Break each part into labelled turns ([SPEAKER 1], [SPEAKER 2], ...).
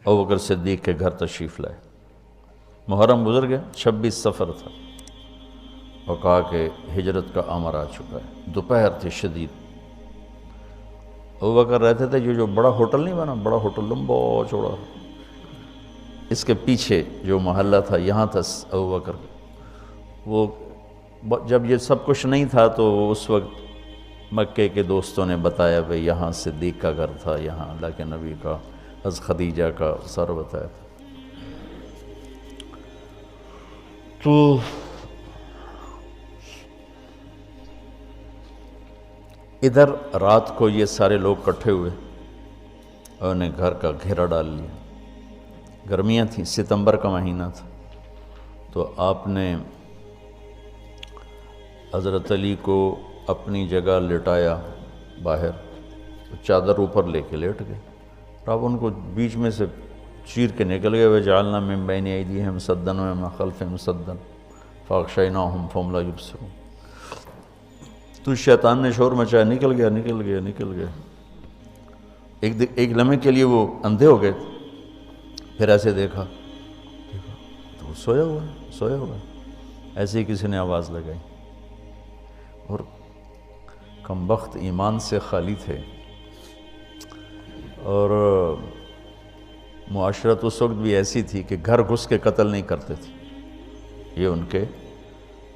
[SPEAKER 1] ابوبکر صدیق کے گھر تشریف لائے۔ محرم گزر گیا، 26 صفر تھا، اور کہا کہ ہجرت کا امر آ چکا ہے۔ دوپہر تھی شدید۔ ابوبکر رہتے تھے جو بڑا ہوٹل نہیں بنا، بڑا ہوٹل لمبا چوڑا، اس کے پیچھے جو محلہ تھا یہاں تھا ابوبکر۔ وہ جب یہ سب کچھ نہیں تھا تو اس وقت مکے کے دوستوں نے بتایا بھئی یہاں صدیق کا گھر تھا، یہاں اللہ کے نبی کا، حضرت خدیجہ کا، سارا بتایا تھا۔ تو ادھر رات کو یہ سارے لوگ اکٹھے ہوئے اور انہیں گھر کا گھیرا ڈال لیا۔ گرمیاں تھیں، ستمبر کا مہینہ تھا، تو آپ نے حضرت علی کو اپنی جگہ لٹایا باہر، چادر اوپر لے کے لیٹ گئے، اور آپ ان کو بیچ میں سے چیر کے نکل گئے۔ وَجَعَلْنَا مِن بَيْنِ أَيْدِيهِمْ سَدًّا وَمِن خَلْفِهِمْ سَدًّا فَأَغْشَيْنَاهُمْ فَهُمْ لَا يُبْصِرُونَ۔ تو شیطان نے شور مچایا، نکل گیا نکل گیا نکل گیا۔ ایک لمحے کے لیے وہ اندھے ہو گئے، پھر ایسے دیکھا تو وہ سویا ہوا ہے، سویا ہوا ہے۔ ایسے ہی کسی نے آواز لگائی، اور کمبخت ایمان سے خالی تھے، اور معاشرت اس وقت بھی ایسی تھی کہ گھر گھس کے قتل نہیں کرتے تھے۔ یہ ان کے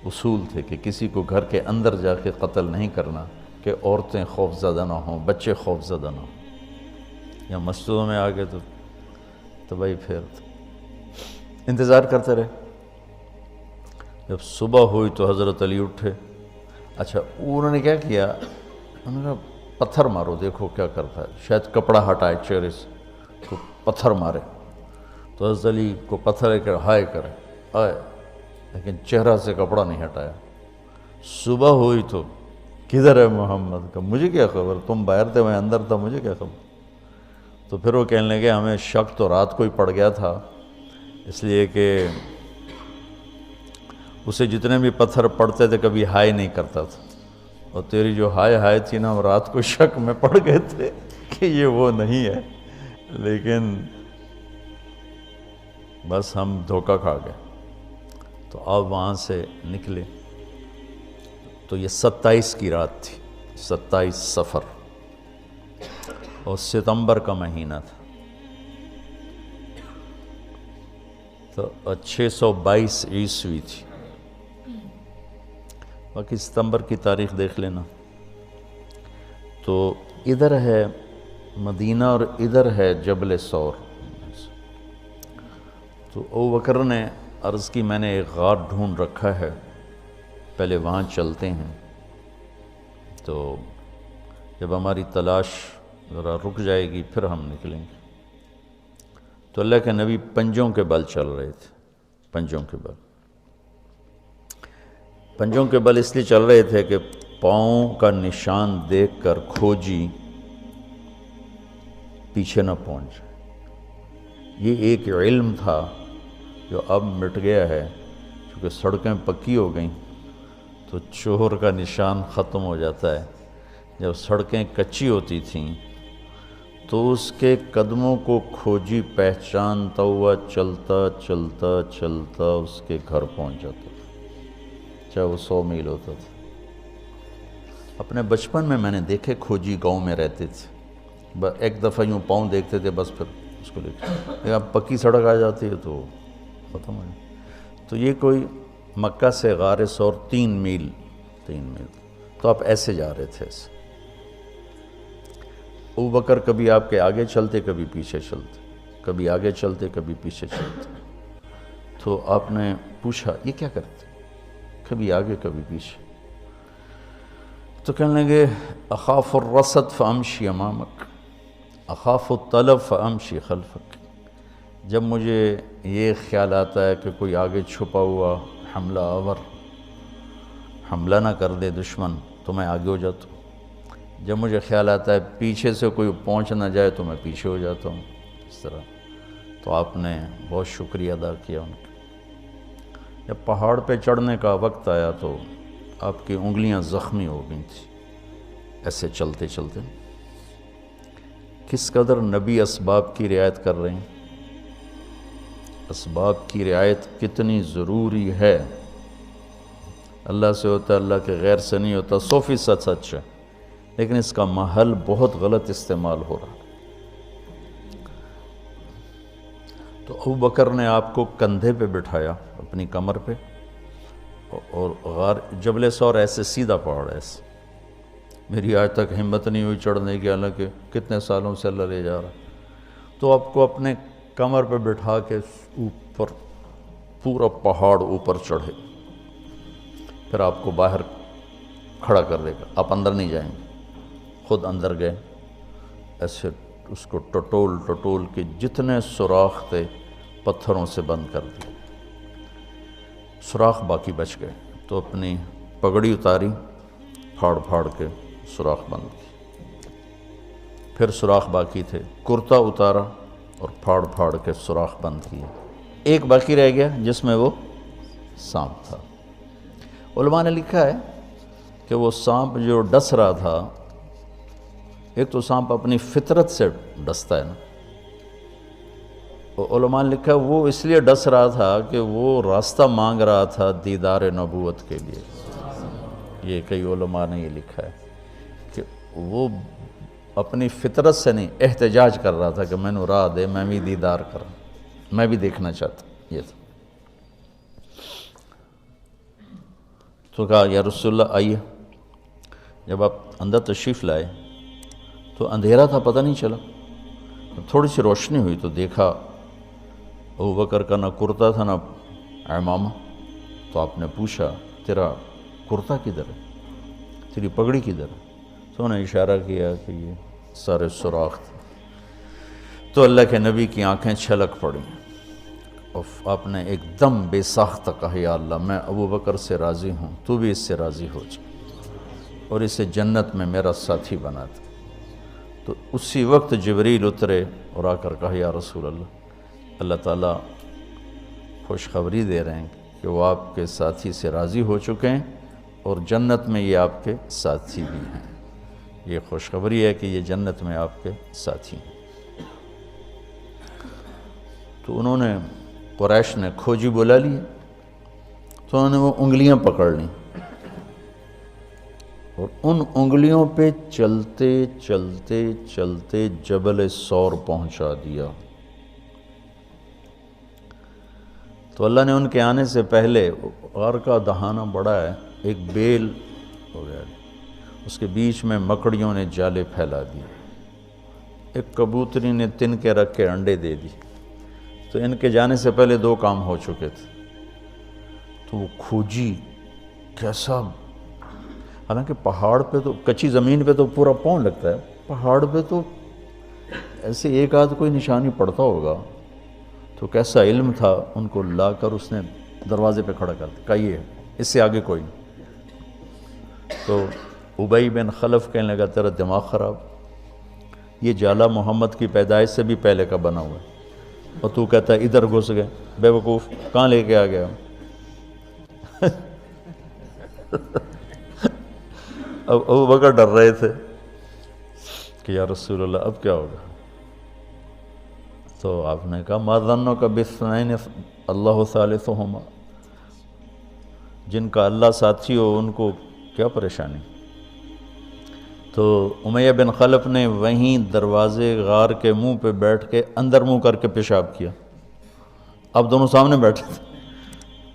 [SPEAKER 1] اصول تھے کہ کسی کو گھر کے اندر جا کے قتل نہیں کرنا، کہ عورتیں خوف زدہ نہ ہوں، بچے خوف زدہ نہ ہوں۔ یا مسجدوں میں آگے تو بھائی پھر انتظار کرتے رہے۔ جب صبح ہوئی تو حضرت علی اٹھے۔ اچھا انہوں نے کیا کیا، انہوں نے کہا پتھر مارو، دیکھو کیا کرتا ہے، شاید کپڑا ہٹائے چہرے سے، تو پتھر مارے۔ تو حضرت علی کو پتھر کر ہائے کرے آئے، لیکن چہرہ سے کپڑا نہیں ہٹایا۔ صبح ہوئی تو کدھر ہے محمد کا، مجھے کیا خبر، تم باہر تھے میں اندر تھا، مجھے کیا خبر۔ تو پھر وہ کہنے لگے ہمیں شک تو رات کو ہی پڑ گیا تھا، اس لیے کہ اسے جتنے بھی پتھر پڑتے تھے کبھی ہائے نہیں کرتا تھا، اور تیری جو ہائے تھی نا، رات کو شک میں پڑ گئے تھے کہ یہ وہ نہیں ہے، لیکن بس ہم دھوکہ کھا گئے۔ تو آپ وہاں سے نکلے تو یہ 27 کی رات تھی، 27 صفر، اور ستمبر کا مہینہ تھا۔ تو 622 عیسوی تھی، باقی ستمبر کی تاریخ دیکھ لینا۔ تو ادھر ہے مدینہ اور ادھر ہے جبل ثور۔ تو ابوبکر نے عرض کی میں نے ایک غار ڈھونڈ رکھا ہے، پہلے وہاں چلتے ہیں، تو جب ہماری تلاش ذرا رک جائے گی پھر ہم نکلیں گے۔ تو اللہ کے نبی پنجوں کے بل چل رہے تھے، پنجوں کے بل، پنجوں کے بل اس لیے چل رہے تھے کہ پاؤں کا نشان دیکھ کر کھوجی پیچھے نہ پہنچ جائے۔ یہ ایک علم تھا جو اب مٹ گیا ہے، کیونکہ سڑکیں پکی ہو گئیں تو چور کا نشان ختم ہو جاتا ہے۔ جب سڑکیں کچی ہوتی تھیں تو اس کے قدموں کو کھوجی پہچانتا ہوا چلتا چلتا چلتا اس کے گھر پہنچ جاتا تھا، چاہے وہ 100 میل ہوتا تھا۔ اپنے بچپن میں نے دیکھے کھوجی گاؤں میں رہتے تھے، ایک دفعہ یوں پاؤں دیکھتے تھے بس پھر اس کو لیکن اب پکی سڑک آ جاتی ہے تو ختم ہو جائے۔ تو یہ کوئی مکہ سے غار ثور 3 میل، تو آپ ایسے جا رہے تھے ایسے۔ ابوبکر کبھی آپ کے آگے چلتے کبھی پیچھے چلتے، کبھی آگے چلتے کبھی پیچھے چلتے۔ تو آپ نے پوچھا یہ کیا کرتے، کبھی آگے کبھی پیچھے۔ تو کہنے لگے اخاف الرصد فامشی امامک، اخاف الطلب فامشی خلفک۔ جب مجھے یہ خیال آتا ہے کہ کوئی آگے چھپا ہوا حملہ آور حملہ نہ کر دے دشمن تو میں آگے ہو جاتا ہوں، جب مجھے خیال آتا ہے پیچھے سے کوئی پہنچ نہ جائے تو میں پیچھے ہو جاتا ہوں، اس طرح۔ تو آپ نے بہت شکریہ ادا کیا ان کا۔ جب پہاڑ پہ چڑھنے کا وقت آیا تو آپ کی انگلیاں زخمی ہو گئی تھیں ایسے چلتے چلتے۔ کس قدر نبی اسباب کی رعایت کر رہے ہیں، اسباب کی رعایت کتنی ضروری ہے۔ اللہ سے ہوتا ہے، اللہ کے غیر سے نہیں ہوتا، 100% سچ ہے، لیکن اس کا محل بہت غلط استعمال ہو رہا ہے۔ تو ابوبکر نے آپ کو کندھے پہ بٹھایا، اپنی کمر پہ، اور غار جبل ثور ایسے سیدھا پہاڑ ہے ایسے، میری آج تک ہمت نہیں ہوئی چڑھنے کی، حالانکہ کتنے سالوں سے اللہ لے جا رہا، تو آپ کو اپنے کمر پہ بٹھا کے اوپر پورا پہاڑ اوپر چڑھے، پھر آپ کو باہر کھڑا کر دے گا، آپ اندر نہیں جائیں گے، خود اندر گئے، ایسے اس کو ٹٹول ٹٹول کے جتنے سوراخ تھے پتھروں سے بند کر دیے، سوراخ باقی بچ گئے، تو اپنی پگڑی اتاری، پھاڑ پھاڑ کے سوراخ بند کی، پھر سوراخ باقی تھے، کرتا اتارا اور پھاڑ پھاڑ کے سوراخ بند کیے، ایک باقی رہ گیا جس میں وہ سانپ تھا۔ علماء نے لکھا ہے کہ وہ سانپ جو ڈس رہا تھا، ایک تو سانپ اپنی فطرت سے ڈستا ہے نا، علماء نے لکھا ہے وہ اس لیے ڈس رہا تھا کہ وہ راستہ مانگ رہا تھا دیدار نبوت کے لیے، یہ کئی علماء نے یہ لکھا ہے کہ وہ اپنی فطرت سے نہیں، احتجاج کر رہا تھا کہ میں نے راہ دے، میں بھی دیدار کروں، میں بھی دیکھنا چاہتا، یہ تھا۔ تو کہا یا رسول اللہ آئیے، جب آپ اندر تشریف لائے تو اندھیرا تھا، پتہ نہیں چلا، تھوڑی سی روشنی ہوئی تو دیکھا ابوبکر کا نہ کرتا تھا نہ عمامہ، تو آپ نے پوچھا تیرا کرتا کدھر ہے، تیری پگڑی کدھر ہے، تو انہوں نے اشارہ کیا کہ یہ سارے سوراخ تھے، تو اللہ کے نبی کی آنکھیں چھلک پڑیں، اور آپ نے ایک دم بے ساختہ کہا یا اللہ میں ابوبکر سے راضی ہوں، تو بھی اس سے راضی ہو جا اور اسے جنت میں میرا ساتھی بنا دے۔ تو اسی وقت جبریل اترے اور آ کر کہا یا رسول اللہ، اللہ تعالیٰ خوشخبری دے رہے ہیں کہ وہ آپ کے ساتھی سے راضی ہو چکے ہیں اور جنت میں یہ آپ کے ساتھی بھی ہیں، یہ خوشخبری ہے کہ یہ جنت میں آپ کے ساتھی ہیں۔ تو انہوں نے، قریش نے کھوجی بلا لی، تو انہوں نے وہ انگلیاں پکڑ لیں اور ان انگلیوں پہ چلتے چلتے چلتے جبل ثور پہنچا دیا۔ تو اللہ نے ان کے آنے سے پہلے، غار کا دہانہ بڑا ہے، ایک بیل ہو گیا، اس کے بیچ میں مکڑیوں نے جالے پھیلا دیے، ایک کبوتری نے تن کے رکھ کے انڈے دے دی، تو ان کے جانے سے پہلے 2 کام ہو چکے تھے۔ تو وہ کھوجی کیسا، حالانکہ پہاڑ پہ تو، کچی زمین پہ تو پورا پاؤں لگتا ہے، پہاڑ پہ تو ایسے ایک آدھ کوئی نشانی پڑتا ہوگا، تو کیسا علم تھا، ان کو لا کر اس نے دروازے پہ کھڑا کر دیا، کہیے اس سے آگے کوئی نہیں۔ تو ابی بن خلف کہنے لگا تیرا دماغ خراب، یہ جالا محمد کی پیدائش سے بھی پہلے کا بنا ہوا ہے، اور تو کہتا ہے ادھر گھس گئے، بے وقوف کہاں لے کے آ گیا؟ اب ابوبکر ڈر رہے تھے کہ یا رسول اللہ اب کیا ہوگا، تو آپ نے کہا ما ظنک باثنین اللہ ثالثہما، جن کا اللہ ساتھی ہو ان کو کیا پریشانی۔ تو امیہ بن خلف نے وہیں دروازے غار کے منہ پہ بیٹھ کے اندر منہ کر کے پیشاب کیا، اب دونوں سامنے بیٹھے تھے،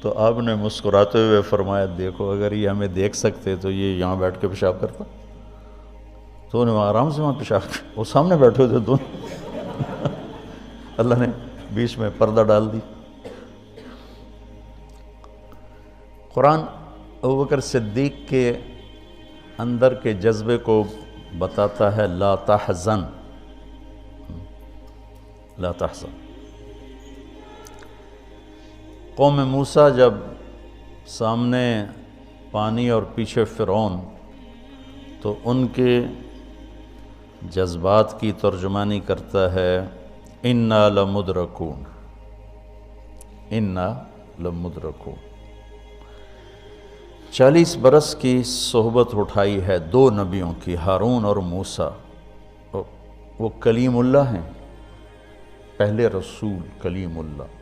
[SPEAKER 1] تو آپ نے مسکراتے ہوئے فرمایا دیکھو اگر یہ ہمیں دیکھ سکتے تو یہ یہاں بیٹھ کے پیشاب کرتا، تو انہوں نے آرام سے وہاں پیشاب کیا، وہ سامنے بیٹھے ہوئے تھے دونوں، اللہ نے بیچ میں پردہ ڈال دی۔ قرآن ابوبکر صدیق کے اندر کے جذبے کو بتاتا ہے، لا تحزن، لا تحزن۔ قوم موسیٰ جب سامنے پانی اور پیچھے فرعون، تو ان کے جذبات کی ترجمانی کرتا ہے انا لمدرکون، انا لمدرکون۔ 40 برس کی صحبت اٹھائی ہے 2 نبیوں کی، ہارون اور موسیٰ، وہ کلیم اللہ ہیں، پہلے رسول کلیم اللہ،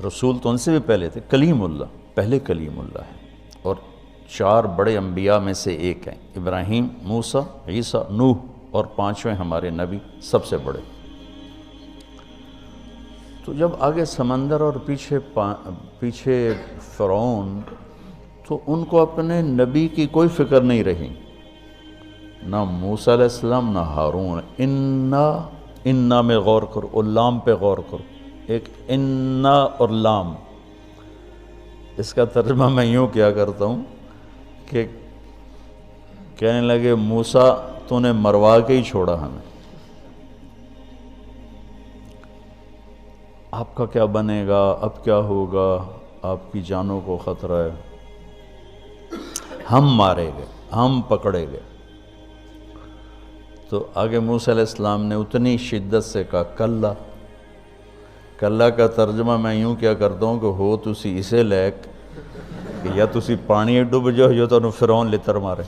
[SPEAKER 1] رسول تو ان سے بھی پہلے تھے، کلیم اللہ، پہلے کلیم اللہ ہے، اور 4 بڑے انبیاء میں سے ایک ہیں، ابراہیم، موسیٰ، عیسیٰ، نوح، اور 5ویں ہمارے نبی سب سے بڑے۔ تو جب آگے سمندر اور پیچھے فرعون، تو ان کو اپنے نبی کی کوئی فکر نہیں رہی، نہ موسیٰ علیہ السلام نہ ہارون۔ انا میں غور کرو، اور لام پہ غور کرو، ایک انا اور لام، اس کا ترجمہ میں یوں کیا کرتا ہوں کہ کہنے لگے موسیٰ تو نے مروا کے ہی چھوڑا ہمیں، آپ کا کیا بنے گا، اب کیا ہوگا، آپ کی جانوں کو خطرہ ہے، ہم مارے گئے، ہم پکڑے گئے۔ تو آگے موسیٰ علیہ السلام نے اتنی شدت سے کہا کلا۔ کلا کا ترجمہ میں یوں کیا کرتا ہوں کہ ہو تسی اسے لیک کہ یا تسی پانی ڈوب جاؤ یا تو فرعون لتر مارے،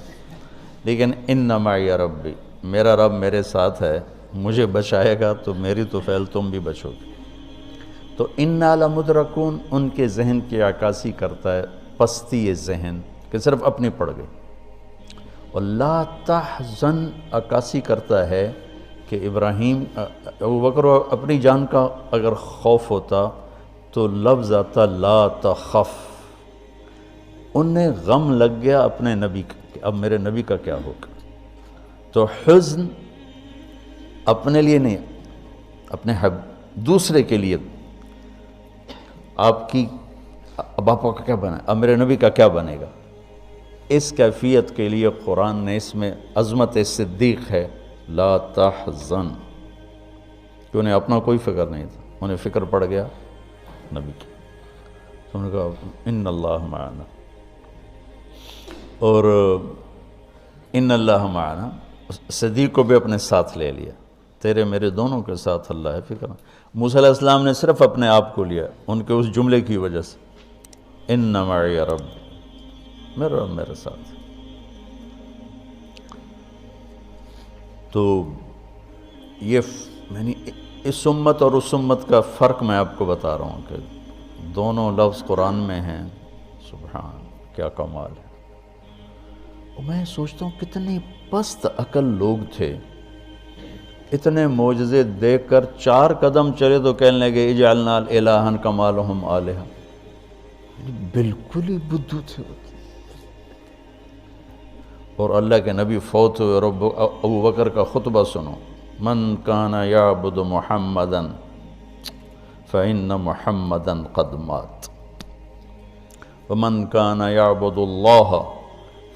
[SPEAKER 1] لیکن ان معی ربی، میرا رب میرے ساتھ ہے، مجھے بچائے گا تو میری تو فعل تم بھی بچو گے۔ تو انا لمدرکون ان کے ذہن کی عکاسی کرتا ہے، پستی ذہن کہ صرف اپنی پڑ گئی، اور لا تحزن عکاسی کرتا ہے کہ ابراہیم، ابوبکر اپنی جان کا اگر خوف ہوتا تو لفظ آتا لا تخف، انہیں غم لگ گیا اپنے نبی کا کہ اب میرے نبی کا کیا ہوگا۔ تو حزن اپنے لیے نہیں، اپنے دوسرے کے لیے، اب آپ کا کیا بنا، اب میرے نبی کا کیا بنے گا، اس کیفیت کے لیے قرآن نے اس میں عظمت صدیق ہے، لا تحزن، کہ انہیں اپنا کوئی فکر نہیں تھا، انہیں فکر پڑ گیا نبی کی۔ تو انہوں نے کہا ان اللہ معنا، اور ان اللہ معنا صدیق کو بھی اپنے ساتھ لے لیا، تیرے میرے دونوں کے ساتھ اللہ ہے، فکر نہیں۔ موسیٰ علیہ السلام نے صرف اپنے آپ کو لیا ان کے اس جملے کی وجہ سے، ان معی رب، میرا رب میرے ساتھ۔ تو یہ یعنی اس امت اور اس امت کا فرق میں آپ کو بتا رہا ہوں کہ دونوں لفظ قرآن میں ہیں، سبحان، کیا کمال ہے۔ اور میں سوچتا ہوں کتنے پست عقل لوگ تھے، اتنے معجزے دیکھ کر 4 قدم چلے تو کہنے لگے اجعلنا الہا کما لہم آلہہ، بالکل ہی بدھو تھے۔ اور اللہ کے نبی فوت ہوئے، اور ابو بکر کا خطبہ سنو، من کان یعبد محمدا فإن محمدا قد مات ومن کان یعبد اللہ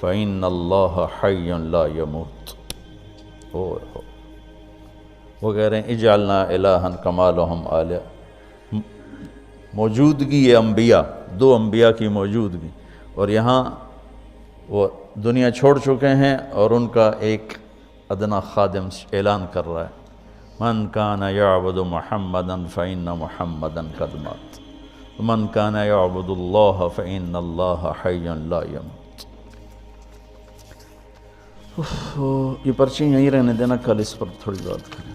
[SPEAKER 1] فإن اللہ حی لا یموت۔ وہ کہہ رہے ہیں اجعلنا الہا کما لہم آلہہ، موجودگی یہ انبیاء، 2 انبیاء کی موجودگی، اور یہاں وہ دنیا چھوڑ چکے ہیں اور ان کا ایک ادنا خادم اعلان کر رہا ہے، من کان یعبد محمدا فإن محمدا قد مات ومن کان یعبد اللہ فإن اللہ حی لا یموت۔ یہ پرچی یہیں رہنے دینا، کل اس پر تھوڑی بات کریں۔